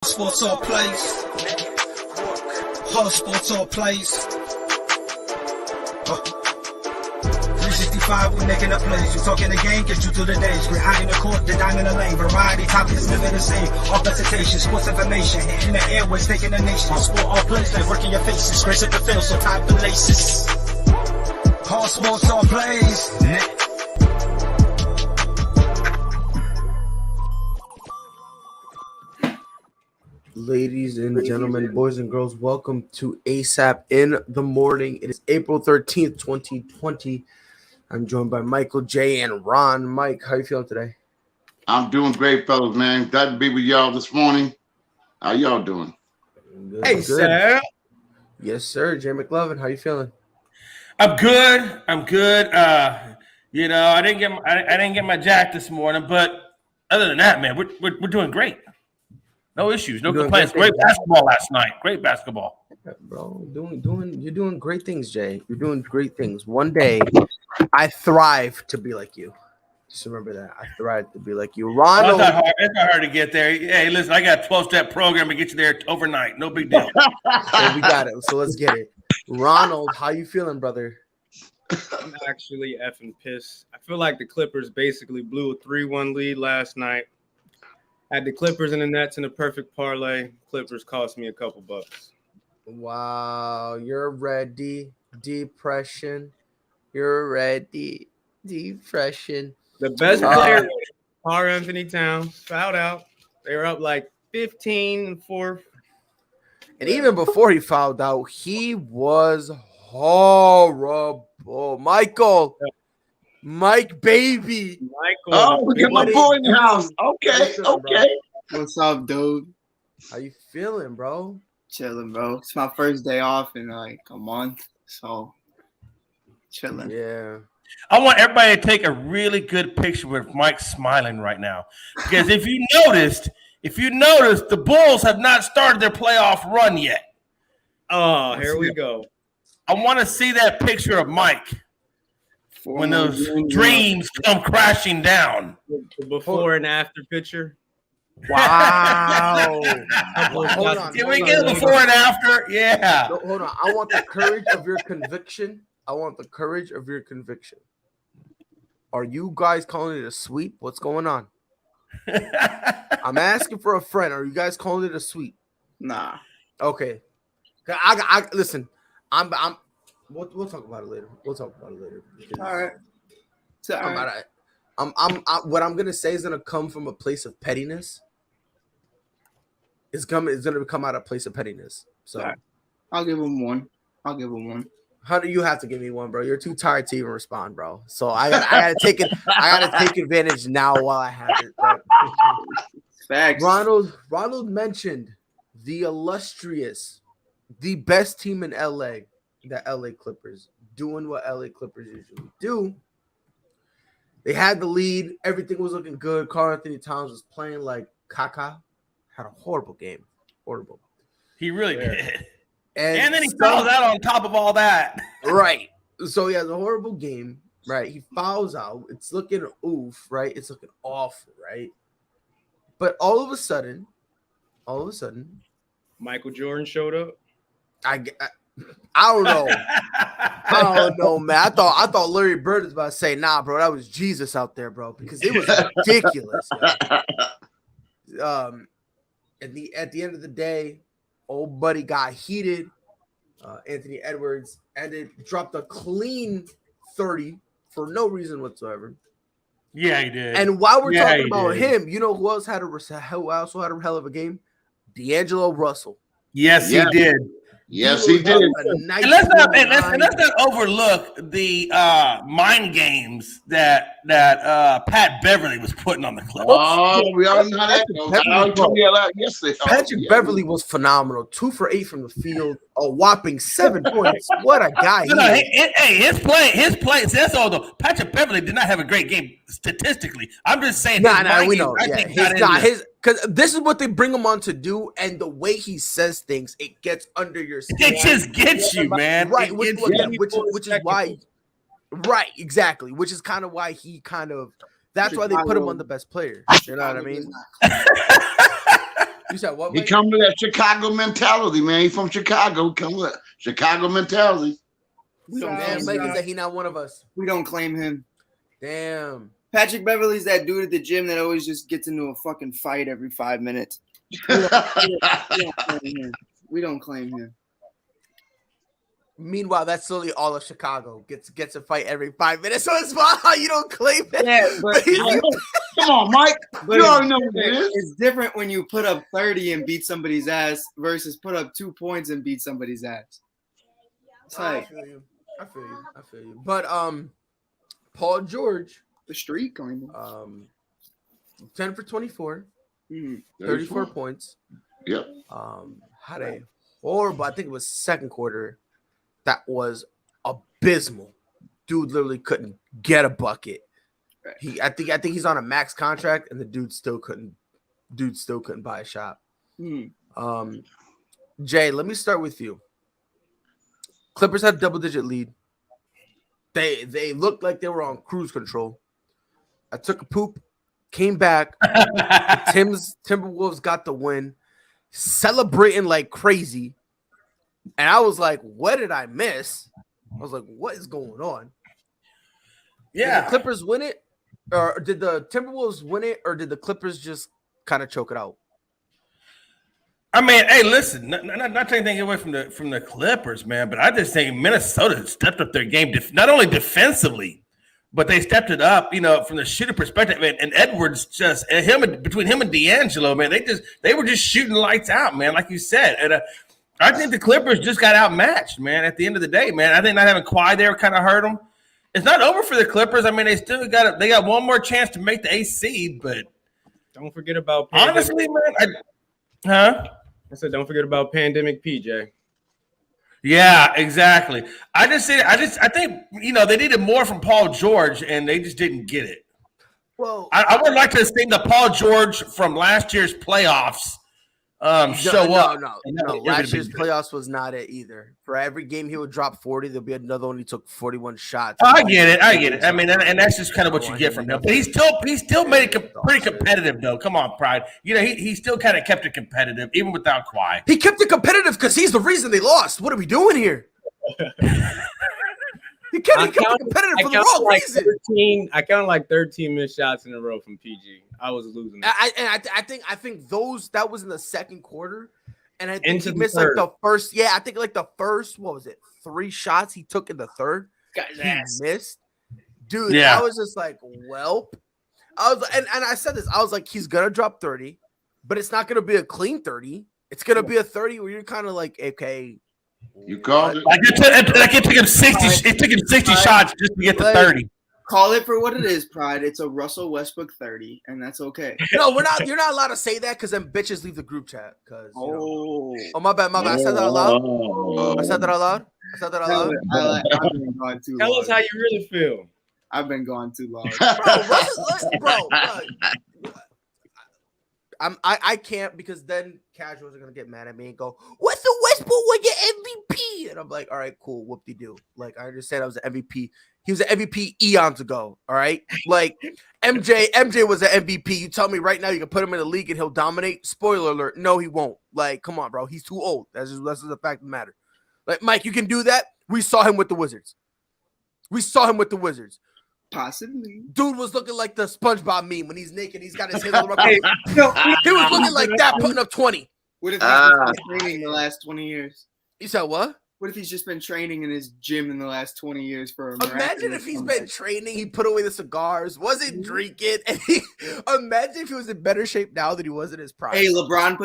Sports all plays. Hard sports all plays. 365, we making up plays. You talking the game, get you to the days. We're high in the court, the dime in the lane. Variety topics, living the same. Offensitation, sports information. Hitting the airways, taking the nation. Sport all plays, they working your faces. Grace at the field, so tie the laces. Hard sports all plays. Ladies and gentlemen, boys and girls, welcome to ASAP in the morning. It is April 13th, 2020. I'm joined by Michael J. and Ron. Mike, how you feeling today? I'm doing great, fellas, man. Glad to be with y'all this morning. How y'all doing? Good, Hey, good. sir. Yes, sir. Jay McLovin, how you feeling? I'm good. I didn't get my jack this morning, but other than that, man, we're doing great. No issues, no complaints. Great basketball last night. Great basketball. Yeah, bro, you're doing great things, Jay. You're doing great things. One day, I thrive to be like you. Just remember that. I thrive to be like you. Ronald. It's not hard to get there. Hey, listen, I got a 12-step program to get you there overnight. No big deal. So we got it. So let's get it. Ronald, how you feeling, brother? I'm actually effing pissed. I feel like the Clippers basically blew a 3-1 lead last night. Had the Clippers in the Nets in a perfect parlay. Clippers cost me a couple bucks. Wow, you're ready. Depression. You're ready. Depression. The best player, Carl Anthony Towns, fouled out. They were up like 15-4. And even before he fouled out, he was horrible. Mike, baby. Michael. Oh, we got my boy in the house. Okay. What's up, dude? How you feeling, bro? Chilling, bro. It's my first day off in like a month, so chilling. Yeah. I want everybody to take a really good picture with Mike smiling right now. Because if you noticed, the Bulls have not started their playoff run yet. Oh, here we go. I want to see that picture of Mike when those dreams come crashing down. The before and after picture. Wow. Hold on. Can we get a before and after? Yeah. No, hold on. I want the courage of your conviction. Are you guys calling it a sweep? What's going on? I'm asking for a friend. Are you guys calling it a sweep? Nah. Okay. I listen. We'll talk about it later. All right. It's all right. What I'm gonna say is gonna come from a place of pettiness. It's gonna come out of a place of pettiness. So Right. I'll give him one. how do you have to give me one, bro? You're too tired to even respond, bro. So I gotta take it. I gotta take advantage now while I have it. Bro. Facts. Ronald mentioned the illustrious, the best team in LA, the LA Clippers, doing what LA Clippers usually do. They had the lead. Everything was looking good. Karl Anthony Towns was playing like Kaka. Had a horrible game. Horrible. He really did. And then he fouls out on top of all that. Right. So he has a horrible game. Right. He fouls out. It's looking oof. Right. It's looking awful. Right. But all of a sudden, Michael Jordan showed up. I don't know. I don't know, man. I thought Larry Bird was about to say, nah, bro, that was Jesus out there, bro, because it was ridiculous. At the end of the day, old buddy got heated. Anthony Edwards dropped a clean 30 for no reason whatsoever. Yeah, he did. And while we're talking about him, you know who also had a hell of a game? D'Angelo Russell. Yes, he did. Yes, he did. And let's not overlook the mind games that Pat Beverly was putting on the Clippers. Oh, we all know that. I told you that yesterday. Patrick Beverly was phenomenal. 2 for 8 from the field, a whopping 7 points. What a guy! His play. That's all though. Patrick Beverly did not have a great game statistically. I'm just saying. We know. Because this is what they bring him on to do, and the way he says things, it gets under your skin. It just gets you, man. Right, which is why. Right, exactly. Which is kind of why he kind of. That's why they put him on the best player. You know what I mean? You said what? He Mike? come with that Chicago mentality, man. He from Chicago. Come with Chicago mentality. We don't Damn, claim Mike, is him. that he not one of us? We don't claim him. Damn. Patrick Beverly's that dude at the gym that always just gets into a fucking fight every 5 minutes. We don't claim him. We don't claim him. Meanwhile, that's literally all of Chicago. Gets a fight every 5 minutes. So it's fine how you don't claim it. Yeah, but Come on, Mike. But You already know what it is. it's different when you put up 30 and beat somebody's ass versus put up 2 points and beat somebody's ass. It's I like feel you. I feel you. But Paul George, the streak kind of. 10 for 24, Mhm. 34 points. Yep. Had a horrible, I think it was second quarter, that was abysmal. Dude literally couldn't get a bucket. I think he's on a max contract, and the dude still couldn't buy a shot. Mhm. Jay, let me start with you. Clippers had a double-digit lead. They looked like they were on cruise control. I took a poop, came back. Timberwolves got the win, celebrating like crazy. And I was like, what did I miss? I was like, what is going on? Yeah. Did the Clippers win it? Or did the Timberwolves win it? Or did the Clippers just kind of choke it out? I mean, hey, listen, not taking anything away from the Clippers, man, but I just think Minnesota stepped up their game, not only defensively, but they stepped it up, from the shooter perspective. And Edwards between him and D'Angelo, man, they were just shooting lights out, man, like you said. And I think the Clippers just got outmatched, man. At the end of the day, man, I think not having Kawhi there kind of hurt them. It's not over for the Clippers. I mean, they still got one more chance to make the AC, but Don't forget about honestly, man, I said, don't forget about Pandemic PJ. Yeah, exactly. I think they needed more from Paul George, and they just didn't get it. Well, I would like to see the Paul George from last year's playoffs show up. No. Last year's playoffs was not it either. For every game he would drop 40, there'll be another one he took 41 shots. I get it. I mean, and that's just kind of what you get from him. But he still made it pretty competitive, though. Come on, Pride. He still kind of kept it competitive, even without Kawhi. He kept it competitive because he's the reason they lost. What are we doing here? He kept it competitive for the wrong reason. I counted like 13 missed shots in a row from PG. I was losing. I think that was in the second quarter, and I think Into he the missed third. like the first. Yeah, I think like the first. What was it? 3 shots he took in the third. He missed. Dude, Yeah. I was just like, welp. I was, and I said this. I was like, he's gonna drop 30, but it's not gonna be a clean 30. It's gonna be a 30 where you're kind of like, okay. You called it. It took him 60. It took him 60 shots just to get to 30. Call it for what it is, Pride. It's a Russell Westbrook 30, and that's okay. No, we're not. You're not allowed to say that because then bitches leave the group chat. Because oh my bad. I said that out loud. I said that out loud. I've been gone too long. Tell us how you really feel. I've been gone too long. Bro, I can't because then casuals are gonna get mad at me and go, "What's the Westbrook with your MVP?" And I'm like, "All right, cool, whoop-de-doo." Like I understand I was an MVP. He was an MVP eons ago. All right, like MJ was an MVP. You tell me right now you can put him in the league and he'll dominate. Spoiler alert: no, he won't. Like, come on, bro, he's too old. That's just the fact of the matter. Like Mike, you can do that. We saw him with the Wizards. Possibly. Dude was looking like the SpongeBob meme when he's naked. He's got his hands on the record. He was looking like that, putting up 20. What if he's just been training the last 20 years? You said what? What if he's just been training in his gym in the last 20 years for a Imagine if he's been training, he put away the cigars, wasn't drinking, and imagine if he was in better shape now than he was in his prime. Hey, LeBron